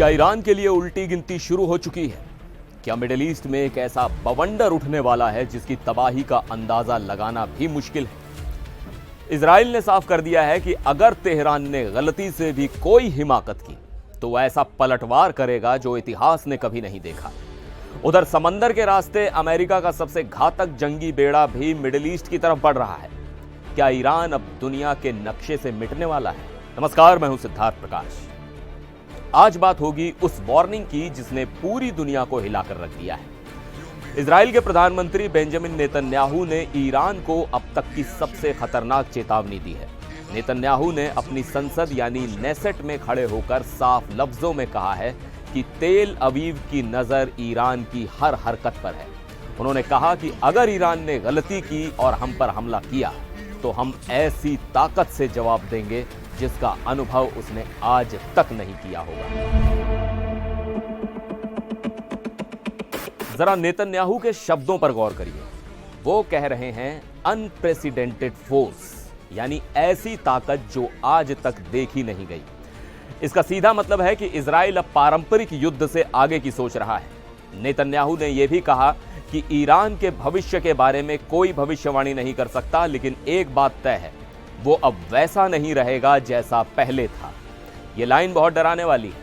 क्या ईरान के लिए उल्टी गिनती शुरू हो चुकी है? क्या मिडिल ईस्ट में एक ऐसा बवंडर उठने वाला है जिसकी तबाही का अंदाजा लगाना भी मुश्किल है? इजराइल ने साफ कर दिया है कि अगर तेहरान ने गलती से भी कोई हिमाकत की तो वह ऐसा पलटवार करेगा जो इतिहास ने कभी नहीं देखा। उधर समंदर के रास्ते अमेरिका का सबसे घातक जंगी बेड़ा भी मिडिल ईस्ट की तरफ बढ़ रहा है। क्या ईरान अब दुनिया के नक्शे से मिटने वाला है? नमस्कार, मैं हूं सिद्धार्थ प्रकाश। आज बात होगी उस वार्निंग की जिसने पूरी दुनिया को हिलाकर रख दिया है। इजराइल के प्रधानमंत्री बेंजामिन नेतन्याहू ने ईरान को अब तक की सबसे खतरनाक चेतावनी दी है। नेतन्याहू ने अपनी संसद यानी नेसेट में खड़े होकर साफ लफ्जों में कहा है कि तेल अवीव की नजर ईरान की हर हरकत पर है। उन्होंने कहा कि अगर ईरान ने गलती की और हम पर हमला किया तो हम ऐसी ताकत से जवाब देंगे जिसका अनुभव उसने आज तक नहीं किया होगा। जरा नेतन्याहू के शब्दों पर गौर करिए। वो कह रहे हैं अनप्रेसिडेंटेड फोर्स, यानी ऐसी ताकत जो आज तक देखी नहीं गई। इसका सीधा मतलब है कि इजराइल अब पारंपरिक युद्ध से आगे की सोच रहा है। नेतन्याहू ने यह भी कहा कि ईरान के भविष्य के बारे में कोई भविष्यवाणी नहीं कर सकता, लेकिन एक बात तय है, वो अब वैसा नहीं रहेगा जैसा पहले था। यह लाइन बहुत डराने वाली है।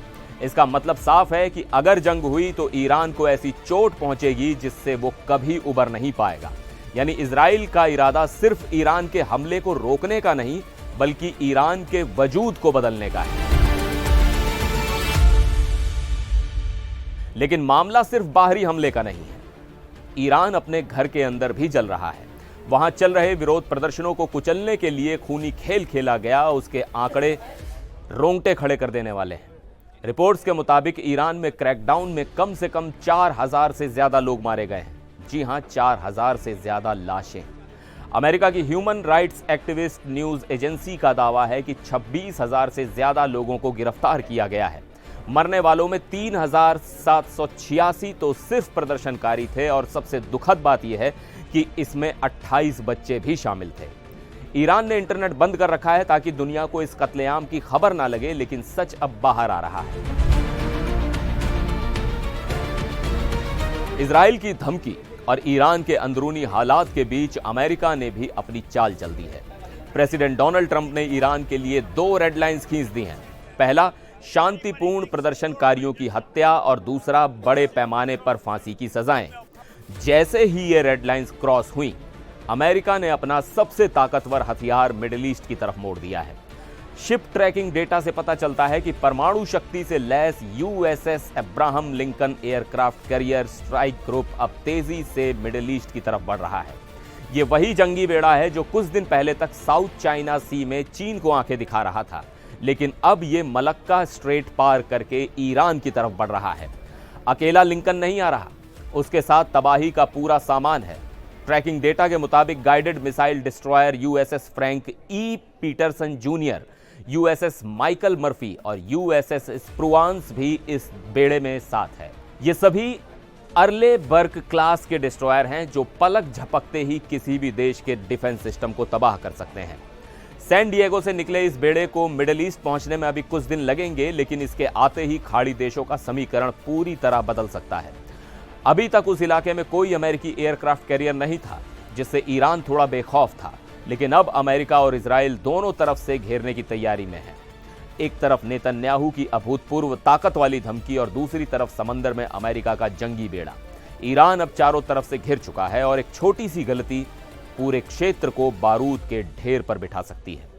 इसका मतलब साफ है कि अगर जंग हुई तो ईरान को ऐसी चोट पहुंचेगी जिससे वो कभी उबर नहीं पाएगा। यानी इजराइल का इरादा सिर्फ ईरान के हमले को रोकने का नहीं, बल्कि ईरान के वजूद को बदलने का है। लेकिन मामला सिर्फ बाहरी हमले का नहीं है। ईरान अपने घर के अंदर भी जल रहा है। वहां चल रहे विरोध प्रदर्शनों को कुचलने के लिए खूनी खेल खेला गया। उसके आंकड़े रोंगटे खड़े कर देने वाले हैं। रिपोर्ट्स के मुताबिक ईरान में क्रैकडाउन में कम से कम 4000 से ज्यादा लोग मारे गए हैं। जी हां, 4000 से ज्यादा लाशें। अमेरिका की human rights activist news agency का दावा है कि 26,000 से ज्यादा लोगों को गिरफ्तार किया गया है। मरने वालों में 3,786 तो सिर्फ प्रदर्शनकारी थे और सबसे दुखद बात यह है कि इसमें 28 बच्चे भी शामिल थे। ईरान ने इंटरनेट बंद कर रखा है ताकि दुनिया को इस कत्लेआम की खबर ना लगे, लेकिन सच अब बाहर आ रहा है। इजराइल की धमकी और ईरान के अंदरूनी हालात के बीच अमेरिका ने भी अपनी चाल चल दी है। प्रेसिडेंट डोनाल्ड ट्रंप ने ईरान के लिए 2 रेड लाइंस खींच दी हैं। पहला, शांतिपूर्ण प्रदर्शनकारियों की हत्या, और दूसरा, बड़े पैमाने पर फांसी की सजाएं। जैसे ही ये रेड लाइंस क्रॉस हुई, अमेरिका ने अपना सबसे ताकतवर हथियार मिडिल ईस्ट की तरफ मोड़ दिया है। शिप ट्रैकिंग डेटा से पता चलता है कि परमाणु शक्ति से लैस USS Abraham Lincoln aircraft carrier strike group अब तेजी से मिडिल ईस्ट की तरफ बढ़ रहा है। यह वही जंगी बेड़ा है जो कुछ दिन पहले तक साउथ चाइना सी में चीन को आंखें दिखा रहा था, लेकिन अब यह मलक्का स्ट्रेट पार करके ईरान की तरफ बढ़ रहा है। अकेला लिंकन नहीं आ रहा, उसके साथ तबाही का पूरा सामान है। ट्रैकिंग डेटा के मुताबिक guided missile destroyer USS Frank E Peterson junior, USS Michael Murphy और यूएसएस स्प्रुआंस भी इस बेड़े में साथ है। ये सभी अर्ले बर्क क्लास के डिस्ट्रॉयर हैं जो पलक झपकते ही किसी भी देश के डिफेंस सिस्टम को तबाह कर सकते हैं। सैन डिएगो से निकले इस बेड़े को मिडिल ईस्ट पहुंचने में अभी कुछ दिन लगेंगे, लेकिन इसके आते ही खाड़ी देशों का समीकरण पूरी तरह बदल सकता है। अभी तक उस इलाके में कोई अमेरिकी एयरक्राफ्ट कैरियर नहीं था, जिससे ईरान थोड़ा बेखौफ था, लेकिन अब अमेरिका और इजराइल दोनों तरफ से घेरने की तैयारी में है। एक तरफ नेतन्याहू की अभूतपूर्व ताकत वाली धमकी और दूसरी तरफ समंदर में अमेरिका का जंगी बेड़ा। ईरान अब चारों तरफ से घिर चुका है और एक छोटी सी गलती पूरे क्षेत्र को बारूद के ढेर पर बिठा सकती है।